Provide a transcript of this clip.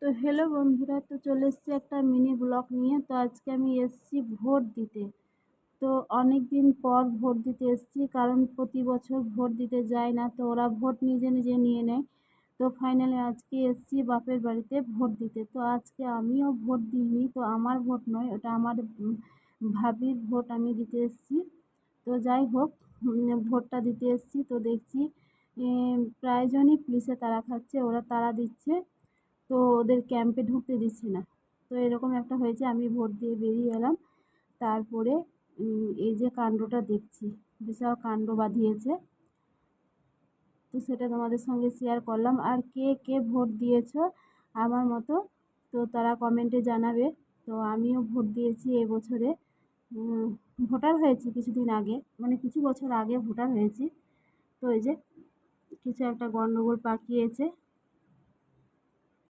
তো হ্যালো বন্ধুরা, তো চলে এসেছি একটা মিনি ব্লগ নিয়ে। তো আজকে আমি এসেছি ভোট দিতে। তো অনেক দিন পর ভোট দিতে এসেছি, কারণ প্রতি বছর ভোট দিতে যায় না, তো ওরা ভোট নিজে নিজে নিয়ে নেয়। তো ফাইনালি আজকে এসেছি বাপের বাড়িতে ভোট দিতে। তো আজকে আমিও ভোট দিইনি, তো আমার ভোট নয়, ওটা আমার ভাবির ভোট আমি দিতে এসেছি। তো যাই হোক, ভোটটা দিতে এসেছি তো দেখছি প্রায়জনই পুলিশে তাড়া খাচ্ছে, ওরা তাড়া দিচ্ছে। তো ওদের ক্যাম্পে ঢুকতে দিচ্ছে না। তো এরকম একটা হয়েছে, আমি ভোট দিয়ে বেরিয়ে এলাম। তারপরে এই যে কাণ্ডটা দেখছি, বিশাল কাণ্ড বাঁধিয়েছে। তো সেটা তোমাদের সঙ্গে শেয়ার করলাম। আর কে কে ভোট দিয়েছো আমার মতো, তো তারা কমেন্টে জানাবে। তো আমিও ভোট দিয়েছি এবছরে। উম, ভোটার হয়েছি কিছুদিন আগে, মানে কিছু বছর আগে ভোটার হয়েছি। তো এই যে কিছু একটা গন্ডগোল পাকিয়েছে,